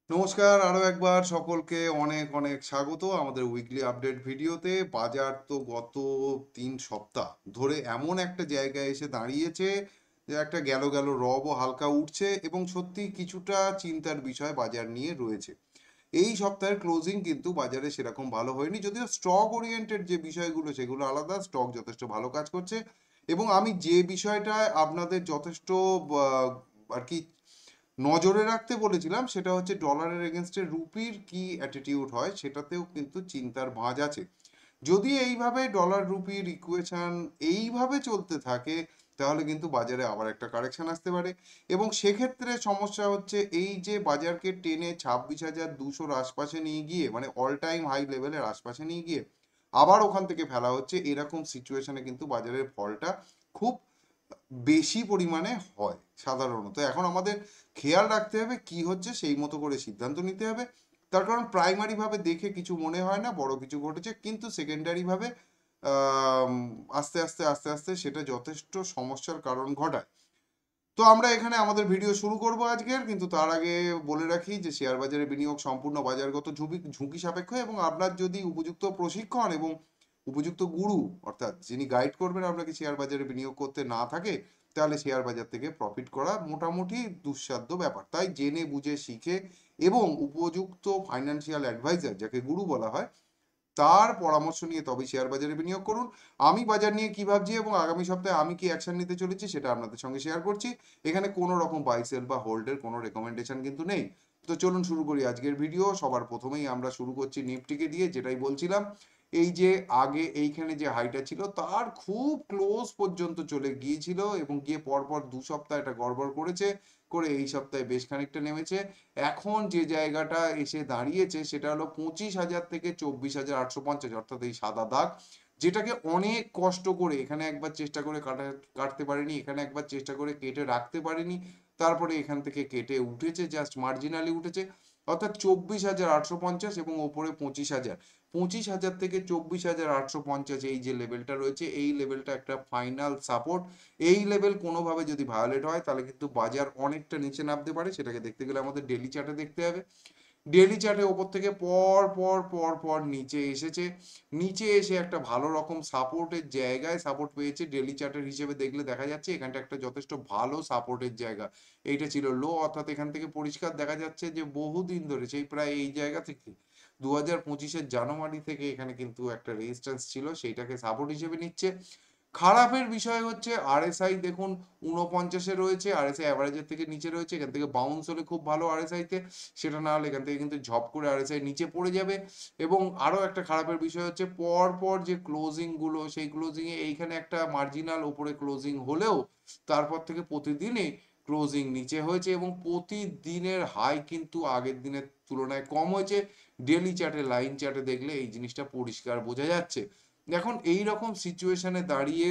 নমস্কার, আরো একবার সকলকে অনেক অনেক স্বাগত আমাদের উইকলি আপডেট ভিডিওতে। বাজার তো গত 3 সপ্তাহ ধরে এমন একটা জায়গায় এসে দাঁড়িয়েছে যে একটা গেল গেল রবও হালকা উঠছে এবং সত্যি কিছুটা চিন্তার বিষয় বাজার নিয়ে রয়েছে। এই সপ্তাহের ক্লোজিং কিন্তু বাজারে সেরকম ভালো হয়নি, যদিও স্টক ওরিয়েন্টেড যে বিষয়গুলো সেগুলো আলাদা। স্টক যথেষ্ট ভালো কাজ করছে এবং আমি যে বিষয়টায় আপনাদের যথেষ্ট আহ, আর কি নজরে রাখতে বলেছিলাম সেটা হচ্ছে ডলারের এগেনস্টে রুপির কি অ্যাটিটিউড হয়, সেটাতেও কিন্তু চিন্তার ভাঁজ আছে। যদি এইভাবে ডলার রুপির ইকুয়েশন এইভাবে চলতে থাকে তাহলে কিন্তু বাজারে আবার একটা কারেকশন আসতে পারে এবং সেক্ষেত্রে সমস্যা হচ্ছে এই যে বাজারকে টেনে 26,200-র আশপাশে নিয়ে গিয়ে, মানে অল টাইম হাই লেভেলের আশপাশে নিয়ে গিয়ে আবার ওখান থেকে ফেলা হচ্ছে, এরকম সিচুয়েশনে কিন্তু বাজারের ফলটা খুব বেশি পরিমাণে হয় সাধারণত। এখন আমাদের খেয়াল রাখতে হবে কি হচ্ছে, সেই মতো করে সিদ্ধান্ত নিতে হবে। তার কারণ প্রাইমারি ভাবে দেখে কিছু মনে হয় না বড় কিছু ঘটেছে, কিন্তু সেকেন্ডারি ভাবে আম, আস্তে আস্তে আস্তে আস্তে সেটা যথেষ্ট সমস্যার কারণ ঘটায়। তো আমরা এখানে আমাদের ভিডিও শুরু করব আজকের, কিন্তু তার আগে বলে রাখি যে শেয়ার বাজারে বিনিয়োগ সম্পূর্ণ বাজারগত ঝুঁকি ঝুঁকি সাপেক্ষ এবং আপনার যদি উপযুক্ত প্রশিক্ষণ এবং উপযুক্ত গুরু, অর্থাৎ যিনি গাইড করবেন আপনাকে শেয়ার বাজারে বিনিয়োগ করতে না থাকে, তাহলে শেয়ার বাজার থেকে প্রফিট করা মোটামুটি দুঃসাধ্য ব্যাপার। তাই জেনে বুঝে শিখে এবং উপযুক্ত ফাইন্যান্সিয়াল অ্যাডভাইজার, যাকে গুরু বলা হয়, তার পরামর্শ নিয়ে তবেই শেয়ার বাজারে বিনিয়োগ করুন। আমি বাজার নিয়ে কি ভাবছি এবং আগামী সপ্তাহে আমি কি অ্যাকশন নিতে চলেছি সেটা আপনাদের সঙ্গে শেয়ার করছি। এখানে কোনো রকম বাই সেল বা হোল্ডের কোনো রেকমেন্ডেশন কিন্তু নেই। তো চলুন শুরু করি আজকের ভিডিও। সবার প্রথমেই আমরা শুরু করছি নিফটিকে দিয়ে, যেটাই বলছিলাম। এই যে আগে এইখানে যে হাইটা ছিল তার খুব ক্লোজ পর্যন্ত চলে গিয়েছিল এবং গিয়ে পরপর 2 সপ্তাহ এটা গড়বড় করেছে, করে এই সপ্তাহে বেশ খানিকটা নেমেছে। এখন যে জায়গাটা এসে দাঁড়িয়েছে সেটা হলো 25,000 থেকে 24,850, অর্থাৎ এই সাদা দাগ, যেটাকে অনেক কষ্ট করে এখানে একবার চেষ্টা করে কাটতে পারেনি, এখানে একবার চেষ্টা করে কেটে রাখতে পারেনি, তারপরে এখান থেকে কেটে উঠেছে, জাস্ট মার্জিনালি উঠেছে। অর্থাৎ 24,850 এবং ওপরে 25,000, 25,000 থেকে 24,850 এই যে লেভেলটা রয়েছে, এই লেভেলটা একটা ফাইনাল সাপোর্ট। এই লেভেল কোনোভাবে যদি ভায়োলেট হয় তাহলে কিন্তু বাজার অনেকটা নিচে নামতে পারে। সেটাকে দেখতে গেলে আমাদের ডেলি চার্টে দেখতে হবে। ডেলি চার্টে ওপর থেকে পর পর পর পর নিচে এসেছে, নিচে এসে একটা ভালো রকম সাপোর্টের জায়গায় সাপোর্ট পেয়েছে। ডেলি চার্টের হিসেবে দেখলে দেখা যাচ্ছে এখানটা একটা যথেষ্ট ভালো সাপোর্টের জায়গা। এইটা ছিল লো, অর্থাৎ এখান থেকে পরিষ্কার দেখা যাচ্ছে যে বহুদিন ধরে, সেই প্রায় এই জায়গা থেকে 2025-এর জানুয়ারি থেকে এখানে কিন্তু একটা রেজিস্ট্যান্স ছিল, সেইটাকে সাপোর্ট হিসেবে নিচ্ছে। খারাপের বিষয় হচ্ছে আরএসআই দেখুন 49-এ রয়েছে, আরএসআই অ্যাভারেজের থেকে নিচে রয়েছে। এখান থেকে বাউন্স হলে খুব ভালো আরএসআই তে, সেটা না হলে এখান থেকে কিন্তু ঝপ করে আরএসআই নিচে পড়ে যাবে। এবং আরো একটা খারাপের বিষয় হচ্ছে পর পর যে ক্লোজিং গুলো, সেই ক্লোজিং এ এইখানে একটা মার্জিনাল উপরে ক্লোজিং হলেও তারপর থেকে প্রতিদিনই ক্লোজিং নিচে হয়েছে এবং প্রতিদিনের হাই কিন্তু আগের দিনের তুলনায় কম হয়েছে। ডেলি চার্টে, লাইন চার্টে দেখলে এই জিনিসটা পরিষ্কার বোঝা যাচ্ছে। এখন এই রকম সিচুয়েশনে দাঁড়িয়ে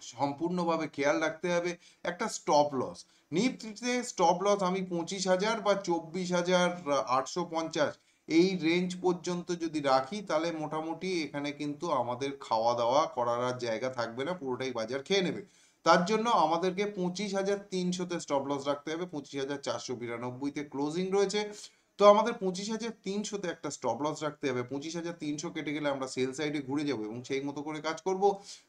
সম্পূর্ণভাবে খেয়াল রাখতে হবে একটা স্টপ লস। নিফটিতে স্টপ লস আমি 25,000 বা 24,850 এই রেঞ্জ পর্যন্ত যদি রাখি তাহলে মোটামুটি এখানে কিন্তু আমাদের খাওয়া দাওয়া করার আর জায়গা থাকবে না, পুরোটাই বাজার খেয়ে নেবে। তার জন্য আমাদেরকে 25,300-তে স্টপ লস রাখতে হবে। 25,492-তে ক্লোজিং রয়েছে, তো আমাদের 25,300-তে একটা স্টপ লস রাখতে হবে। 25,300 কেটে গেলে আমরা সেল সাইডে ঘুরে যাবো এবং সেই মতো করে কাজ করব।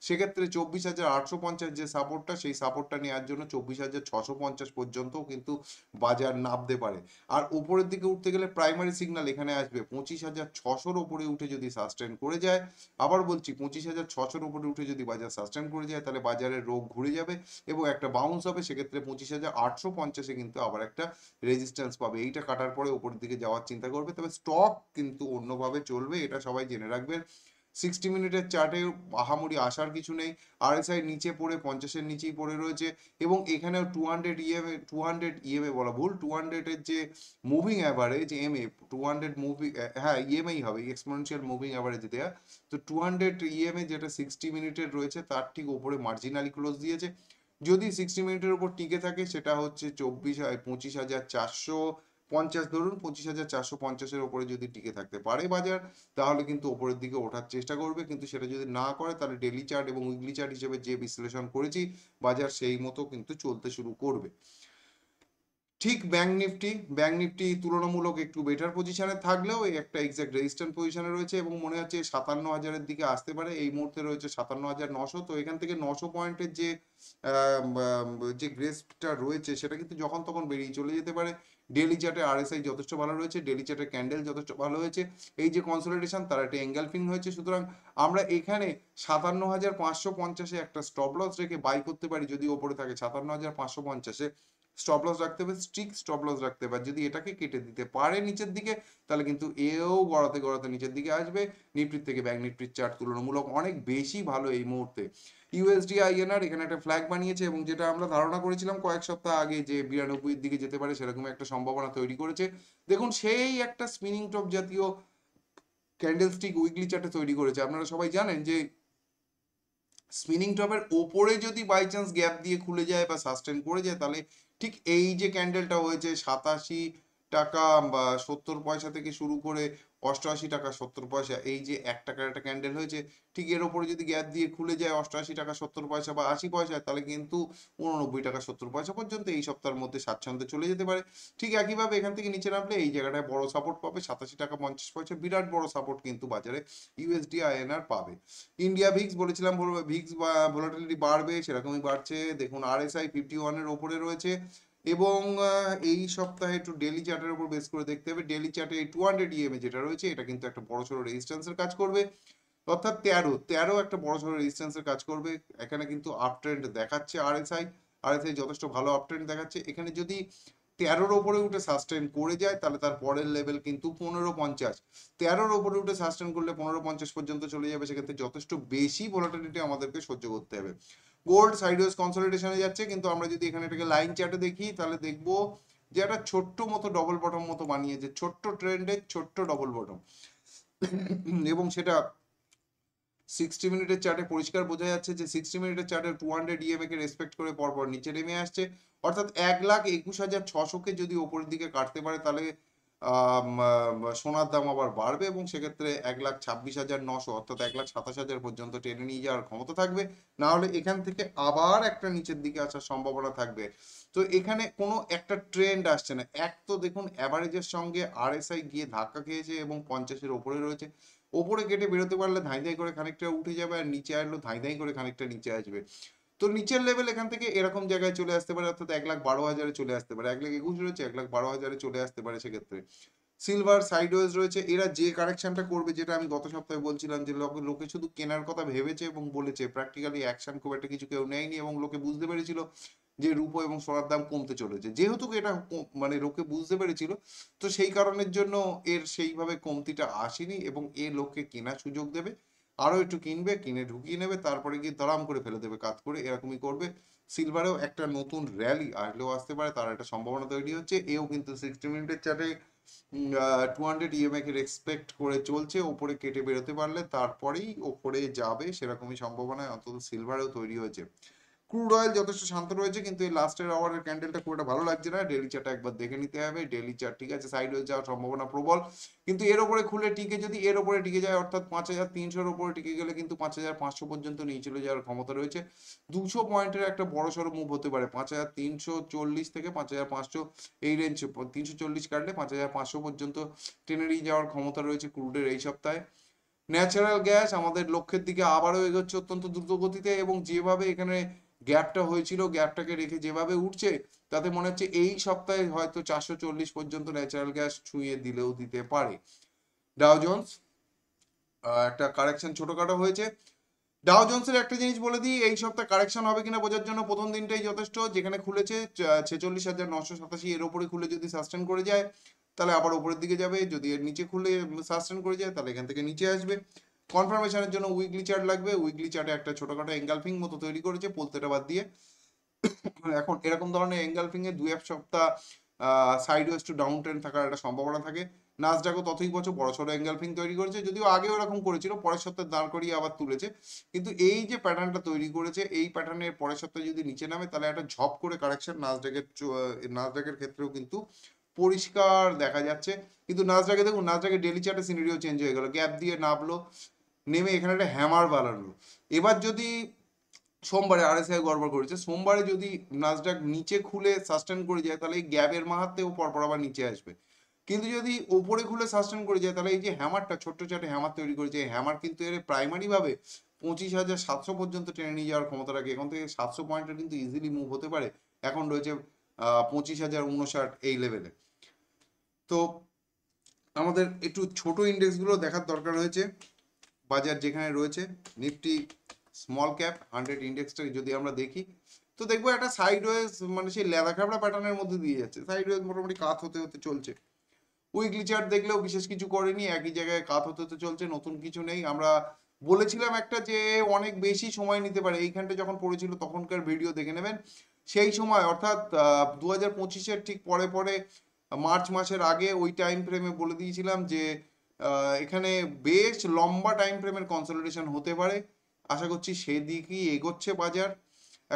সেক্ষেত্রে 24,850 যে সাপোর্টটা, সেই সাপোর্টটা নেওয়ার জন্য 24,650 পর্যন্ত কিন্তু বাজার নামতে পারে। আর উপরের দিকে উঠতে গেলে প্রাইমারি সিগন্যাল এখানে আসবে 25,600-র উপরে উঠে যদি সাস্টেন করে যায়। আবার বলছি 25,600-র উপরে উঠে যদি বাজার সাস্টেন করে যায় তাহলে বাজারের রোগ ঘুরে যাবে এবং একটা বাউন্স হবে। সেক্ষেত্রে 25,850-এ কিন্তু আবার একটা রেজিস্ট্যান্স পাবে, এইটা কাটার পরে উপরের দিকে যাওয়ার চিন্তা করবে। তবে স্টক কিন্তু অন্যভাবে চলবে, এটা সবাই জেনে রাখবেন। 60 মিনিটের চার্টে আহামরি আসার কিছু নেই। আরএসআই নিচে পড়ে 50-এর নিচেই পড়ে রয়েছে এবং এখানেও 200 ইএমএ বলা ভুল, 200-এর যে মুভিং অ্যাভারেজ এমএ, 200 মুভিং, হ্যাঁ ইএমআই হবে, এক্সপোনেনশিয়াল মুভিং অ্যাভারেজ দেয়া। তো 200 ইএমএ যেটা 60 মিনিটের রয়েছে তার ঠিক উপরে মার্জিনালি ক্লোজ দিয়েছে। যদি 60 মিনিটের উপর টিকে থাকে সেটা হচ্ছে 25,450 ধরুন, 25,450-এর উপরে যদি টিকে থাকতে পারে বাজার তাহলে কিন্তু ওপরের দিকে ওঠার চেষ্টা করবে, কিন্তু সেটা যদি না করে তাহলে ডেলি চার্ট এবং উইকলি চার্ট হিসেবে যে বিশ্লেষণ করেছি বাজার সেই মতো কিন্তু চলতে শুরু করবে। ঠিক ব্যাংক নিফটি তুলনামূলক একটু বেটার পজিশনে থাকলেও এই একটা এক্সাক্ট রেজিস্ট্যান্ট পজিশনে রয়েছে এবং মনে হচ্ছে 57,000-এর দিকে আসতে পারে। এই মুহূর্তে রয়েছে 57,900। তো এখান থেকে 900 পয়েন্টের যে গ্রেসটা রয়েছে সেটা কিন্তু যখন তখন বেরিয়ে চলে যেতে পারে। ডেলি চার্টে আরএসআই যথেষ্ট ভালো রয়েছে, ডেলি চার্টে ক্যান্ডেল যথেষ্ট ভালো হয়েছে। এই যে কনসলিডেশন তার একটা এঙ্গালফিং হয়েছে, সুতরাং আমরা এখানে 57,550-এ একটা স্টপ লস রেখে বাই করতে পারি। যদি ওপরে থাকে 57,550-এ স্টপ লস রাখতে হবে, স্ট্রিক্ট স্টপ লস রাখতে হবে। যদি এটাকে কেটে দিতে পারে নিচের দিকে, তাহলে কিন্তু এও গড়াতে গড়াতে নিচের দিকে আসবে। নিফটির থেকে ব্যাংক নিফটির চার্ট তুলনামূলক অনেক বেশি ভালো এই মুহূর্তে। ইউএসডি আইএনআর এখানে একটা ফ্ল্যাগ বানিয়েছে এবং যেটা আমরা ধারণা করেছিলাম কয়েক সপ্তাহ আগে যে 92-এর দিকে যেতে পারে, সেরকম একটা সম্ভাবনা তৈরি করেছে। দেখুন সেই একটা স্পিনিং টপ জাতীয় ক্যান্ডেলস্টিক উইকলি চার্টে তৈরি করেছে। আপনারা সবাই জানেন যে স্পিনিং টপের ওপরে যদি বাই চান্স গ্যাপ দিয়ে খুলে যায় বা সাস্টেন করে যায়, তাহলে ঠিক এই যে ক্যান্ডেলটা হয়েছে 87 টাকা বা 70 পয়সা থেকে শুরু করে 88 টাকা 70 পয়সা, এই যে 1 টাকার একটা ক্যান্ডেল হয়েছে, ঠিক এর ওপরে যদি গ্যাপ দিয়ে খুলে যায় 88 টাকা 70 পয়সা বা 80 পয়সা, তাহলে কিন্তু 89 টাকা 70 পয়সা পর্যন্ত এই সপ্তাহের মধ্যে স্বাচ্ছন্দ্যে চলে যেতে পারে। ঠিক একইভাবে এখান থেকে নিচে নামলে এই জায়গাটায় বড় সাপোর্ট পাবে 87 টাকা 50 পয়সা, বিরাট বড় সাপোর্ট কিন্তু বাজারে ইউএসডি আইএনআর পাবে। ইন্ডিয়া ভিক্স বলেছিলাম ভিক্স বা ভোলাটিলিটি বাড়বে, সেরকমই বাড়ছে। দেখুন আরএসআই 51-এর ওপরে রয়েছে এবং এই সপ্তাহে একটু ডেলি চার্টের উপর বেস করে দেখতে হবে। ডেলি চার্টে এই 200 ইএমএ যেটা রয়েছে এটা কিন্তু একটা বড়সড় রেজিস্ট্যান্সের কাজ করবে, অর্থাৎ 13 একটা বড়সড় রেজিস্ট্যান্সের কাজ করবে। এখানে কিন্তু আপ ট্রেন্ড দেখাচ্ছে আরএসআই যথেষ্ট ভালো আপ ট্রেন্ড দেখাচ্ছে। এখানে যদি 13-র ওপরে উঠে সাস্টেন করে যায়, তাহলে তার পরের লেভেল কিন্তু 1550। 13-র ওপরে উঠে সাস্টেন করলে 1550 পর্যন্ত চলে যাবে, সেক্ষেত্রে যথেষ্ট বেশি ভোলাটিলিটি আমাদেরকে সহ্য করতে হবে। গোল্ড সাইডওয়েজ কনসলিডেশনে যাচ্ছে, কিন্তু আমরা যদি এখানে এটাকে লাইন চার্টে দেখি তাহলে দেখবো যে একটা ছোট্ট মতো ডবল বটম মতো বানিয়েছে, ছোট্ট ট্রেন্ডের ছোট্ট ডবল বটম, এবং সেটা 60 মিনিটের চার্টে পরিষ্কার বোঝা যাচ্ছে যে 60 মিনিটের চার্টে 200 ইএমএ কে রেসপেক্ট করে পরপর নিচে নেমে আসছে। অর্থাৎ 1,21,600-কে যদি ওপরের দিকে কাটতে পারে, তাহলে সোনার দাম আবার বাড়বে এবং সেক্ষেত্রে 1,26,900 অর্থাৎ 1,27,000 পর্যন্ত টেনে নিয়ে যাওয়ার ক্ষমতা থাকবে। না হলে এখান থেকে আবার একটা নিচের দিকে আসার সম্ভাবনা থাকবে। তো এখানে কোনো একটা ট্রেন্ড আসছে না। এক তো দেখুন অ্যাভারেজের সঙ্গে আরএসআই গিয়ে ধাক্কা খেয়েছে এবং 50-এর ওপরে রয়েছে। ওপরে কেটে বেরোতে পারলে ধাই ধাই করে খানিকটা উঠে যাবে, আর নিচে আসলো ধাই ধাই করে খানিকটা নিচে আসবে। তো নিচের লেভেল এখান থেকে এরকম জায়গায় চলে আসতে পারে, অর্থাৎ 1,12,000-এ চলে আসতে পারে। 1,21,000 রয়েছে, 1,12,000-এ চলে আসতে পারে। সেক্ষেত্রে সিলভার সাইডওয়েজ রয়েছে। এরা যে কারেকশনটা করবে, যেটা আমি গত সপ্তাহে বলছিলাম যে লোকে শুধু কেনার কথা ভেবেছে এবং বলেছে, প্র্যাকটিক্যালি অ্যাকশন খুব একটা কিছু কেউ নেয়নি এবং লোকে বুঝতে পেরেছিল যে রূপো এবং সোনার দাম কমতে চলেছে। যেহেতু এটা মানে লোকে বুঝতে পেরেছিল, তো সেই কারণের জন্য এর সেইভাবে কমতিটা আসেনি এবং এ লোককে কেনার সুযোগ দেবে, আরো একটু কিনবে, কিনে ঢুকিয়ে নেবে, তারপরে গিয়ে দরাম করে ফেলে দেবে কাত করে, এরকমই করবে। সিলভারেও একটা নতুন র্যালি আসলেও আসতে পারে, তার একটা সম্ভাবনা তৈরি হচ্ছে। এও কিন্তু 60 মিনিটের চার্টে 200 ইএমএ কে এক্সপেক্ট করে চলছে। ওপরে কেটে বেরোতে পারলে তারপরেই ওপরে যাবে, সেরকমই সম্ভাবনা অন্তত সিলভারেও তৈরি হয়েছে। ক্রুড অয়েল যথেষ্ট শান্ত রয়েছে, কিন্তু এই লাস্টের আওয়ারের ক্যান্ডেলটা খুব একটা ভালো লাগছে না। ডেলি চার্টটা একবার দেখে নিতে হবে। ডেলি চার্ট ঠিক আছে, সাইডওয়েজ যাওয়ার সম্ভাবনা প্রবল, কিন্তু এর ওপরে খুলে টিকে, যদি এর ওপরে টিকে যায় অর্থাৎ 5,300-এর ওপরে টিকে গেলে কিন্তু 5,500 পর্যন্ত নিয়ে চলে যাওয়ার ক্ষমতা রয়েছে। 200 পয়েন্টের একটা বড়সড় মুভ হতে পারে। 5,340 থেকে 5,500 এই রেঞ্জ, 340 কাটলে 5,500 পর্যন্ত টেনে নিয়ে যাওয়ার ক্ষমতা রয়েছে ক্রুডের এই সপ্তাহে। ন্যাচারাল গ্যাস আমাদের লক্ষ্যের দিকে আবারও এগোচ্ছে অত্যন্ত দ্রুত গতিতে, এবং যেভাবে এখানে গ্যাপটা হয়েছিল, গ্যাপটাকে রেখে যেভাবে উঠছে, তাতে মনে হচ্ছে এই সপ্তাহে হয়তো 440 পর্যন্ত ন্যাচারাল গ্যাস ছুঁয়ে দিলেও দিতে পারে। ডাও জোন্স একটা কারেকশন ছোটখাটো হয়েছে। ডাও জোন্সের একটা জিনিস বলে দিই, এই সপ্তাহে কারেকশন হবে কিনা বোঝার জন্য প্রথম দিনটাই যথেষ্ট। যেখানে খুলেছে 46,987, এর ওপরে খুলে যদি সাস্টেন করে যায়, তাহলে আবার উপরের দিকে যাবে। যদি এর নিচে খুলে সাস্টেন করে যায়, তাহলে এখান থেকে নিচে আসবে। কনফার্মেশনের জন্য উইকলি চার্ট লাগবে। উইকলি চার্টে একটা ছোটখাটো এঙ্গালফিং মতো তৈরি করেছে পোলতেটা বাদ দিয়ে। এখন এরকম ধরনের এঙ্গালফিং এ 2-1 সপ্তাহ সাইডওয়েজ টু ডাউন ট্রেন্ড থাকার একটা সম্ভাবনা থাকে। নাসডাকও ততই বছর বড়সড় এঙ্গালফিং তৈরি করেছে, যদিও আগেও এরকম করেছিল, পরের সপ্তাহে দাঁড় করিয়ে আবার তুলেছে। কিন্তু এই যে প্যাটার্নটা তৈরি করেছে, এই প্যাটার্নের পরের সপ্তাহে যদি নিচে নামে, তাহলে একটা ঝপ করে কারেকশন নাসডাকের ক্ষেত্রেও কিন্তু পরিষ্কার দেখা যাচ্ছে। কিন্তু নাসডাকে দেখুন, নাসডাকে ডেলি চার্টে সিনারিও চেঞ্জ হয়ে গেল, গ্যাপ দিয়ে নামলো, নেমে এখানে একটা হ্যামার বানালো। এবার যদি সোমবারে আরএসআই গড়বড় করেছে, সোমবারে যদি নাসডাক নিচে খুলে সাস্টেন করে যায় তাহলে এই গ্যাপের মাহাত্মেও পরপর আবার নিচে আসবে। কিন্তু যদি ওপরে খুলে সাস্টেন করে যায় তাহলে এই যে হ্যামারটা ছোট্ট চার্টে হ্যামার তৈরি করেছে, এই হ্যামার কিন্তু এর প্রাইমারি ভাবে 25,700 পর্যন্ত টেনে নিয়ে যাওয়ার ক্ষমতা রাখে। এখন থেকে 700 পয়েন্টের কিন্তু ইজিলি মুভ হতে পারে। এখন রয়েছে 25,059 এই লেভেলে। তো আমাদের একটু ছোট ইন্ডেক্সগুলো দেখার দরকার রয়েছে। বাজার যেখানে রয়েছে নিফটি স্মল ক্যাপ 100 ইন্ডেক্সটা যদি আমরা দেখি, তো দেখবো একটা সাইডওয়েজ মানে সেই লেদা খাবড়া প্যাটার্নের মধ্যে দিয়ে যাচ্ছে, সাইডওয়েজ মোটামুটি কাত হতে হতে চলছে। উইকলি চার্ট দেখলেও বিশেষ কিছু করেনি, একই জায়গায় কাত হতে হতে চলছে, নতুন কিছু নেই। আমরা বলেছিলাম একটা যে অনেক বেশি সময় নিতে পারে, এইখানটা যখন পড়েছিল তখনকার ভিডিও দেখে নেবেন। সেই সময় অর্থাৎ 2025-এর ঠিক পরে পরে মার্চ মাসের আগে ওই টাইম ফ্রেমে বলে দিয়েছিলাম যে এখানে বেশ লম্বা টাইম ফ্রেমের কনসলিডেশন হতে পারে। আশা করছি সেদিকেই এগোচ্ছে বাজার।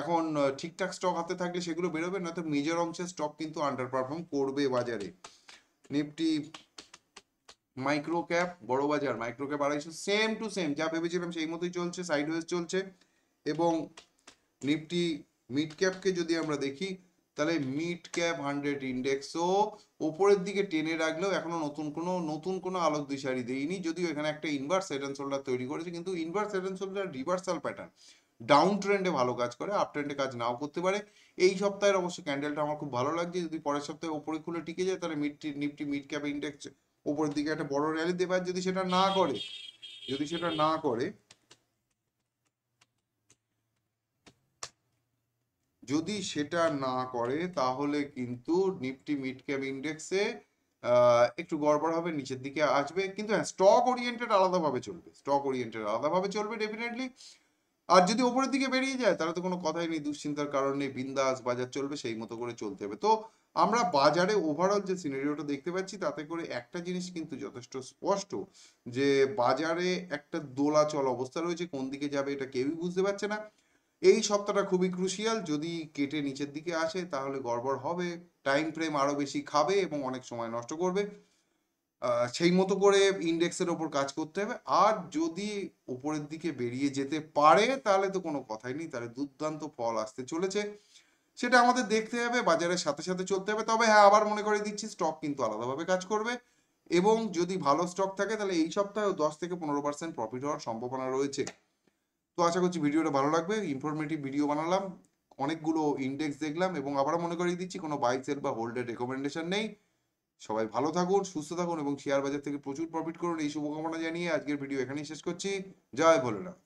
এখন ঠিকঠাক স্টক হাতে থাকলে সেগুলো বেরোবে, নয়তো মেজর অংশের স্টক কিন্তু আন্ডার পারফর্ম করবে বাজারে। নিফটি মাইক্রো ক্যাপ বড় বাজার, micro cap 250, same to same যা ভেবেছিলাম সেই মতোই চলছে, সাইডওয়েজ চলছে। এবং নিফটি মিড ক্যাপকে যদি আমরা দেখি তাহলে মিড ক্যাপ 100 ইন্ডেক্সও ওপরের দিকে টেনে রাখলেও এখনো নতুন কোনো আলোক দিশারি দেয়নি, যদিও এখানে একটা ইনভার্স হেড এন্ড শোল্ডার তৈরি করেছে, কিন্তু inverse head and shoulder reversal pattern, down ট্রেন্ডে ভালো কাজ করে, আপ ট্রেন্ডে কাজ নাও করতে পারে। এই সপ্তাহের অবশ্য ক্যান্ডেলটা আমার খুব ভালো লাগছে, যদি পরের সপ্তাহে ওপরে খুলে টিকে যায় তাহলে নিফটি মিড ক্যাপ ইন্ডেক্স ওপরের দিকে একটা বড় র্যালি দেবে। আর যদি সেটা না করে তাহলে কিন্তু নিফটি মিড ক্যাপ ইন্ডেক্সে একটু গড়বড় হবে, নিচের দিকে আসবে। কিন্তু হ্যাঁ, স্টক ওরিয়েন্টেড আলাদাভাবে চলবে ডেফিনেটলি। আর যদি ওপরের দিকে বেরিয়ে যায় তাহলে তো কোনো কথাই নেই, দুশ্চিন্তার কারণ নেই, বিন্দাস বাজার চলবে, সেই মতো করে চলতে হবে। তো আমরা বাজারে ওভারঅল যে সিনারিওটা দেখতে পাচ্ছি তাতে করে একটা জিনিস কিন্তু যথেষ্ট স্পষ্ট, যে বাজারে একটা দোলাচল অবস্থা রয়েছে, কোন দিকে যাবে এটা কেউই বুঝতে পারছে না। এই সপ্তাহটা খুবই ক্রুশিয়াল, যদি কেটে নিচের দিকে আসে তাহলে গড়বড় হবে, টাইম ফ্রেম আরো বেশি খাবে এবং অনেক সময় নষ্ট করবে। সেই মতো করে ইন্ডেক্সের ওপর কাজ করতে হবে। আর যদি উপরের দিকে বেরিয়ে যেতে পারে তাহলে তো কোনো কথাই নেই, তাহলে দুর্দান্ত ফল আসতে চলেছে। সেটা আমাদের দেখতে হবে, বাজারের সাথে সাথে চলতে হবে। তবে হ্যাঁ, আবার মনে করে দিচ্ছি স্টক কিন্তু আলাদাভাবে কাজ করবে, এবং যদি ভালো স্টক থাকে তাহলে এই সপ্তাহে 10-15% প্রফিট হওয়ার সম্ভাবনা রয়েছে। তো আশা করছি ভিডিওটা ভালো লাগবে, ইনফরমেটিভ ভিডিও বানালাম, অনেকগুলো ইন্ডেক্স দেখলাম, এবং আবারও মনে করিয়ে দিচ্ছি কোনো বাই সেল বা হোল্ডের রেকমেন্ডেশন নেই। সবাই ভালো থাকুন, সুস্থ থাকুন এবং শেয়ার বাজার থেকে প্রচুর প্রফিট করুন, এই শুভকামনা জানিয়ে আজকের ভিডিও এখানেই শেষ করছি। জয় ভোলেনাথ।